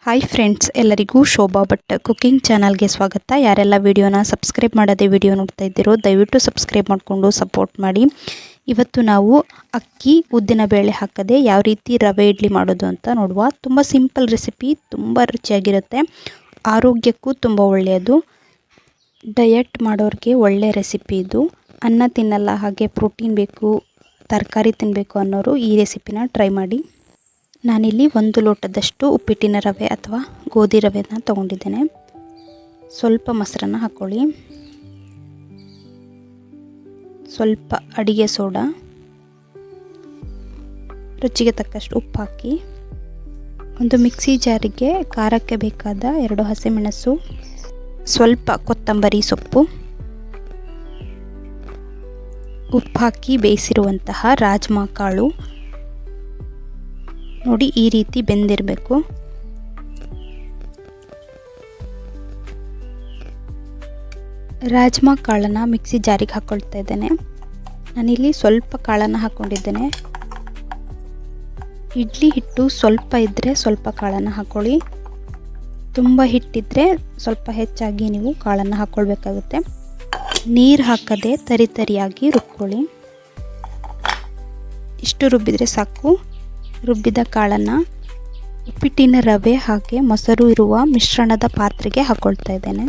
Hi friends, ಎಲ್ಲರಿಗೂ Shobha Bhat cooking ಚಾನಲ್ಗೆ ಸ್ವಾಗತ. ಯಾರೆಲ್ಲ ವಿಡಿಯೋನ ಸಬ್ಸ್ಕ್ರೈಬ್ ಮಾಡದೆ ವಿಡಿಯೋ ನೋಡ್ತಾ ಇದ್ದೀರೋ ದಯವಿಟ್ಟು ಸಬ್ಸ್ಕ್ರೈಬ್ ಮಾಡಿಕೊಂಡು ಸಪೋರ್ಟ್ ಮಾಡಿ. ಇವತ್ತು ನಾವು ಅಕ್ಕಿ ಉದ್ದಿನ ಬೇಳೆ ಹಾಕದೆ ಯಾವ ರೀತಿ ರವೆ ಇಡ್ಲಿ ಮಾಡೋದು ಅಂತ ನೋಡುವ. ತುಂಬ ಸಿಂಪಲ್ ರೆಸಿಪಿ, ತುಂಬ ರುಚಿಯಾಗಿರುತ್ತೆ, ಆರೋಗ್ಯಕ್ಕೂ ತುಂಬ ಒಳ್ಳೆಯದು. ಡಯಟ್ ಮಾಡೋರಿಗೆ ಒಳ್ಳೆ ರೆಸಿಪಿ ಇದು. ಅನ್ನ ತಿನ್ನಲ್ಲ, ಹಾಗೆ ಪ್ರೋಟೀನ್ ಬೇಕು, ತರಕಾರಿ ತಿನ್ನಬೇಕು ಅನ್ನೋರು ಈ ರೆಸಿಪಿನ ಟ್ರೈ ಮಾಡಿ. ನಾನಿಲ್ಲಿ 1 ಲೋಟದಷ್ಟು ಉಪ್ಪಿಟ್ಟಿನ ರವೆ ಅಥವಾ ಗೋಧಿ ರವೆನ ತೊಗೊಂಡಿದ್ದೇನೆ. ಸ್ವಲ್ಪ ಮೊಸರನ್ನ ಹಾಕ್ಕೊಳ್ಳಿ, ಸ್ವಲ್ಪ ಅಡಿಗೆ ಸೋಡಾ, ರುಚಿಗೆ ತಕ್ಕಷ್ಟು ಉಪ್ಪು ಹಾಕಿ ಒಂದು ಮಿಕ್ಸಿ ಜಾರಿಗೆ ಖಾರಕ್ಕೆ ಬೇಕಾದ 2 ಹಸಿಮೆಣಸು, ಸ್ವಲ್ಪ ಕೊತ್ತಂಬರಿ ಸೊಪ್ಪು, ಉಪ್ಪು ಹಾಕಿ ಬೇಯಿಸಿರುವಂತಹ ರಾಜ್ಮಾ ಕಾಳು ನೋಡಿ, ಈ ರೀತಿ ಬೆಂದಿರಬೇಕು. ರಾಜ್ಮಾ ಕಾಳನ್ನು ಮಿಕ್ಸಿ ಜಾರಿಗೆ ಹಾಕ್ಕೊಳ್ತಾ ಇದ್ದೇನೆ. ನಾನಿಲ್ಲಿ ಸ್ವಲ್ಪ ಕಾಳನ್ನು ಹಾಕ್ಕೊಂಡಿದ್ದೇನೆ. ಇಡ್ಲಿ ಹಿಟ್ಟು ಸ್ವಲ್ಪ ಇದ್ದರೆ ಸ್ವಲ್ಪ ಕಾಳನ್ನು ಹಾಕ್ಕೊಳ್ಳಿ, ತುಂಬ ಹಿಟ್ಟಿದ್ರೆ ಸ್ವಲ್ಪ ಹೆಚ್ಚಾಗಿ ನೀವು ಕಾಳನ್ನು ಹಾಕ್ಕೊಳ್ಬೇಕಾಗುತ್ತೆ. ನೀರು ಹಾಕದೆ ತರಿಯಾಗಿ ರುಬ್ಕೊಳ್ಳಿ. ಇಷ್ಟು ರುಬ್ಬಿದರೆ ಸಾಕು. ರುಬ್ಬಿದ ಕಾಳನ್ನು ಉಪ್ಪಿಟ್ಟಿನ ರವೆ ಹಾಗೆ ಮೊಸರು ಇರುವ ಮಿಶ್ರಣದ ಪಾತ್ರೆಗೆ ಹಾಕ್ಕೊಳ್ತಾ ಇದ್ದೇನೆ.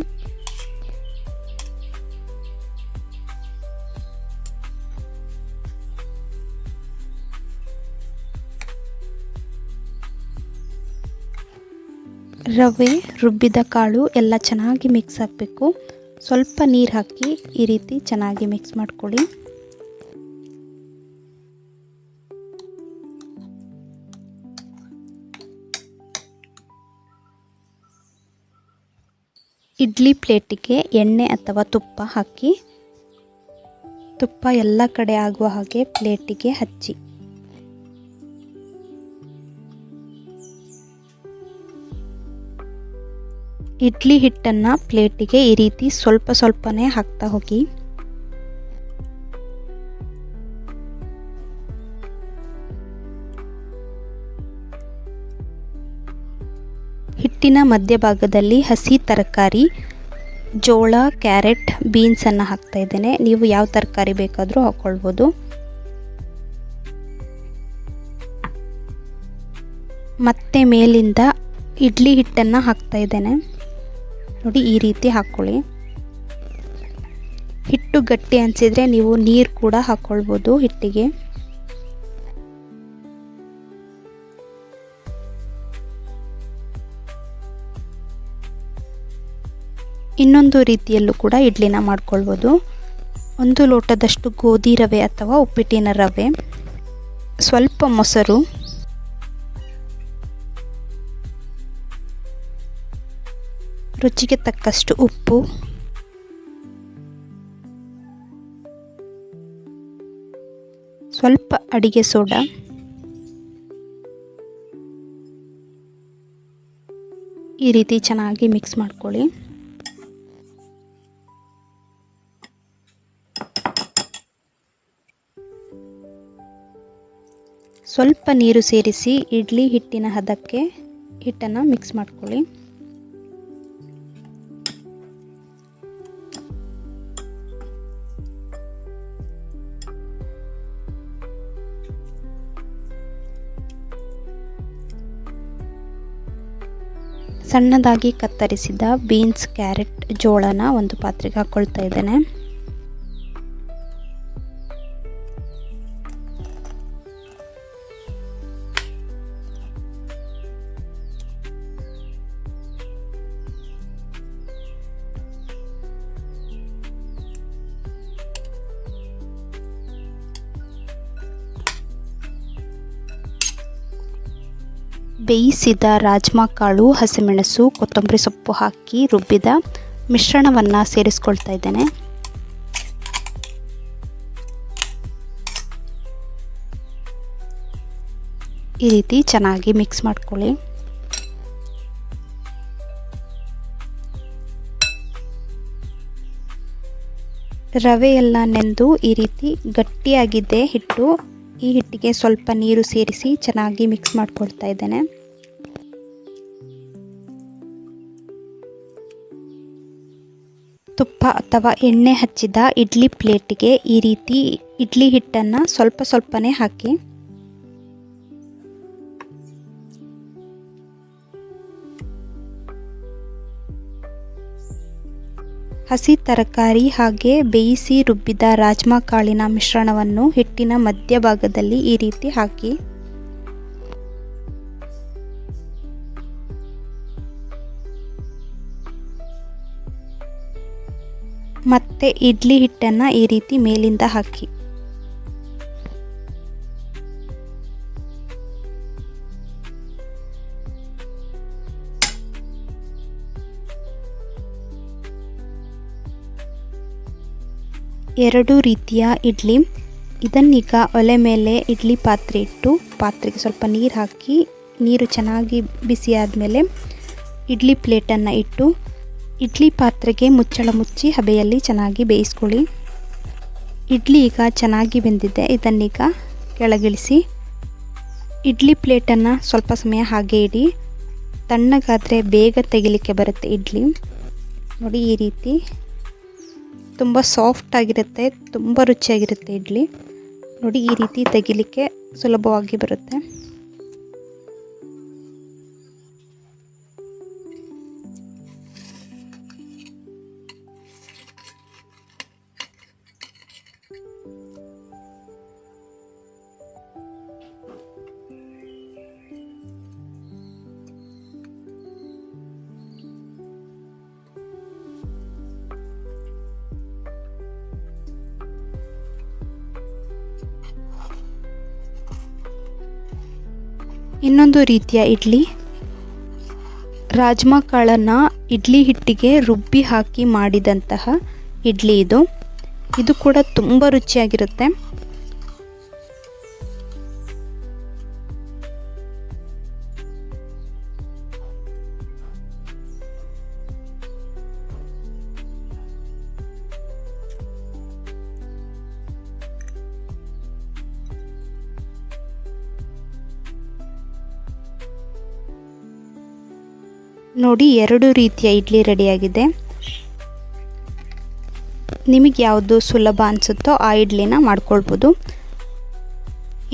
ರವೆ, ರುಬ್ಬಿದ ಕಾಳು ಎಲ್ಲ ಚೆನ್ನಾಗಿ ಮಿಕ್ಸ್ ಆಗಬೇಕು. ಸ್ವಲ್ಪ ನೀರು ಹಾಕಿ ಈ ರೀತಿ ಚೆನ್ನಾಗಿ ಮಿಕ್ಸ್ ಮಾಡ್ಕೊಳ್ಳಿ. ಇಡ್ಲಿ ಪ್ಲೇಟಿಗೆ ಎಣ್ಣೆ ಅಥವಾ ತುಪ್ಪ ಹಾಕಿ, ತುಪ್ಪ ಎಲ್ಲ ಕಡೆ ಆಗುವ ಹಾಗೆ ಪ್ಲೇಟಿಗೆ ಹಚ್ಚಿ. ಇಡ್ಲಿ ಹಿಟ್ಟನ್ನು ಪ್ಲೇಟಿಗೆ ಈ ರೀತಿ ಸ್ವಲ್ಪ ಸ್ವಲ್ಪನೇ ಹಾಕ್ತಾ ಹೋಗಿ. ಹಿಟ್ಟಿನ ಮಧ್ಯಭಾಗದಲ್ಲಿ ಹಸಿ ತರಕಾರಿ, ಜೋಳ, ಕ್ಯಾರೆಟ್, ಬೀನ್ಸನ್ನು ಹಾಕ್ತಾ ಇದ್ದೇನೆ. ನೀವು ಯಾವ ತರಕಾರಿ ಬೇಕಾದರೂ ಹಾಕ್ಕೊಳ್ಬೋದು. ಮತ್ತೆ ಮೇಲಿಂದ ಇಡ್ಲಿ ಹಿಟ್ಟನ್ನು ಹಾಕ್ತಾ ಇದ್ದೇನೆ. ನೋಡಿ, ಈ ರೀತಿ ಹಾಕ್ಕೊಳ್ಳಿ. ಹಿಟ್ಟು ಗಟ್ಟಿ ಅನಿಸಿದರೆ ನೀವು ನೀರು ಕೂಡ ಹಾಕ್ಕೊಳ್ಬೋದು ಹಿಟ್ಟಿಗೆ. ಇನ್ನೊಂದು ರೀತಿಯಲ್ಲೂ ಕೂಡ ಇಡ್ಲಿನ ಮಾಡ್ಕೊಳ್ಬೋದು. 1 ಲೋಟದಷ್ಟು ಗೋಧಿ ರವೆ ಅಥವಾ ಉಪ್ಪಿಟ್ಟಿನ ರವೆ, ಸ್ವಲ್ಪ ಮೊಸರು, ರುಚಿಗೆ ತಕ್ಕಷ್ಟು ಉಪ್ಪು, ಸ್ವಲ್ಪ ಅಡಿಗೆ ಸೋಡಾ, ಈ ರೀತಿ ಚೆನ್ನಾಗಿ ಮಿಕ್ಸ್ ಮಾಡ್ಕೊಳ್ಳಿ. ಸ್ವಲ್ಪ ನೀರು ಸೇರಿಸಿ ಇಡ್ಲಿ ಹಿಟ್ಟಿನ ಹದಕ್ಕೆ ಹಿಟ್ಟನ್ನು ಮಿಕ್ಸ್ ಮಾಡ್ಕೊಳ್ಳಿ. ಸಣ್ಣದಾಗಿ ಕತ್ತರಿಸಿದ ಬೀನ್ಸ್, ಕ್ಯಾರೆಟ್, ಜೋಳನ ಒಂದು ಪಾತ್ರೆಗೆ ಹಾಕ್ಕೊಳ್ತಾ ಇದ್ದೇನೆ. ಬೇಯಿಸಿದ ರಾಜ್ಮಾ ಕಾಳು, ಹಸಿಮೆಣಸು, ಕೊತ್ತಂಬರಿ ಸೊಪ್ಪು ಹಾಕಿ ರುಬ್ಬಿದ ಮಿಶ್ರಣವನ್ನು ಸೇರಿಸ್ಕೊಳ್ತಾ ಇದ್ದೇನೆ. ಈ ರೀತಿ ಚೆನ್ನಾಗಿ ಮಿಕ್ಸ್ ಮಾಡ್ಕೊಳ್ಳಿ. ರವೆ ಎಲ್ಲ ನೆಂದು ಈ ರೀತಿ ಗಟ್ಟಿಯಾಗಿದೆ ಹಿಟ್ಟು. ಈ ಹಿಟ್ಟಿಗೆ ಸ್ವಲ್ಪ ನೀರು ಸೇರಿಸಿ ಚೆನ್ನಾಗಿ ಮಿಕ್ಸ್ ಮಾಡ್ಕೊಳ್ತಾ ಇದ್ದೇನೆ. ತುಪ್ಪ ಅಥವಾ ಎಣ್ಣೆ ಹಚ್ಚಿದ ಇಡ್ಲಿ ಪ್ಲೇಟಿಗೆ ಈ ರೀತಿ ಇಡ್ಲಿ ಹಿಟ್ಟನ್ನು ಸ್ವಲ್ಪ ಸ್ವಲ್ಪನೇ ಹಾಕಿ ಹಸಿ ತರಕಾರಿ ಹಾಗೆ ಬೇಯಿಸಿ ರುಬ್ಬಿದ ರಾಜ್ಮಾ ಕಾಳಿನ ಮಿಶ್ರಣವನ್ನು ಹಿಟ್ಟಿನ ಮಧ್ಯಭಾಗದಲ್ಲಿ ಈ ರೀತಿ ಹಾಕಿ ಮತ್ತೆ ಇಡ್ಲಿ ಹಿಟ್ಟನ್ನು ಈ ರೀತಿ ಮೇಲಿಂದ ಹಾಕಿ ಎರಡು ರೀತಿಯ ಇಡ್ಲಿ. ಇದನ್ನೀಗ ಒಲೆ ಮೇಲೆ ಇಡ್ಲಿ ಪಾತ್ರೆ ಇಟ್ಟು ಪಾತ್ರೆಗೆ ಸ್ವಲ್ಪ ನೀರು ಹಾಕಿ ನೀರು ಚೆನ್ನಾಗಿ ಬಿಸಿ ಆದಮೇಲೆ ಇಡ್ಲಿ ಪ್ಲೇಟನ್ನು ಇಟ್ಟು ಇಡ್ಲಿ ಪಾತ್ರೆಗೆ ಮುಚ್ಚಳ ಮುಚ್ಚಿ ಹಬೆಯಲ್ಲಿ ಚೆನ್ನಾಗಿ ಬೇಯಿಸ್ಕೊಳ್ಳಿ. ಇಡ್ಲಿ ಈಗ ಚೆನ್ನಾಗಿ ಬೆಂದಿದೆ. ಇದನ್ನೀಗ ಕೆಳಗಿಳಿಸಿ ಇಡ್ಲಿ ಪ್ಲೇಟನ್ನು ಸ್ವಲ್ಪ ಸಮಯ ಹಾಗೆ ಇಡಿ. ತಣ್ಣಗಾದರೆ ಬೇಗ ತೆಗಿಲಿಕ್ಕೆ ಬರುತ್ತೆ ಇಡ್ಲಿ. ನೋಡಿ ಈ ರೀತಿ ತುಂಬ ಸಾಫ್ಟ್ ಆಗಿರುತ್ತೆ, ತುಂಬ ರುಚಿಯಾಗಿರುತ್ತೆ ಇಡ್ಲಿ. ನೋಡಿ ಈ ರೀತಿ ತೆಗಿಲಿಕ್ಕೆ ಸುಲಭವಾಗಿ ಬರುತ್ತೆ. ಇನ್ನೊಂದು ರೀತಿಯ ಇಡ್ಲಿ, ರಾಜ್ಮಾ ಕಾಳನ್ನು ಇಡ್ಲಿ ಹಿಟ್ಟಿಗೆ ರುಬ್ಬಿ ಹಾಕಿ ಮಾಡಿದಂತಹ ಇಡ್ಲಿ ಇದು ಕೂಡ ತುಂಬ ರುಚಿಯಾಗಿರುತ್ತೆ. ನೋಡಿ ಎರಡು ರೀತಿಯ ಇಡ್ಲಿ ರೆಡಿಯಾಗಿದೆ. ನಿಮಗೆ ಯಾವುದು ಸುಲಭ ಅನಿಸುತ್ತೋ ಆ ಇಡ್ಲಿನ ಮಾಡ್ಕೊಳ್ಬೋದು.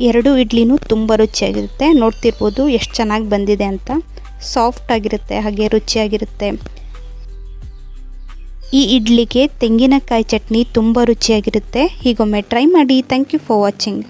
ಎರಡು ಇಡ್ಲಿನೂ ತುಂಬ ರುಚಿಯಾಗಿರುತ್ತೆ. ನೋಡ್ತಿರ್ಬೋದು ಎಷ್ಟು ಚೆನ್ನಾಗಿ ಬಂದಿದೆ ಅಂತ. ಸಾಫ್ಟ್ ಆಗಿರುತ್ತೆ ಹಾಗೆ ರುಚಿಯಾಗಿರುತ್ತೆ. ಈ ಇಡ್ಲಿಗೆ ತೆಂಗಿನಕಾಯಿ ಚಟ್ನಿ ತುಂಬ ರುಚಿಯಾಗಿರುತ್ತೆ. ಹೀಗೊಮ್ಮೆ ಟ್ರೈ ಮಾಡಿ. Thank you for watching.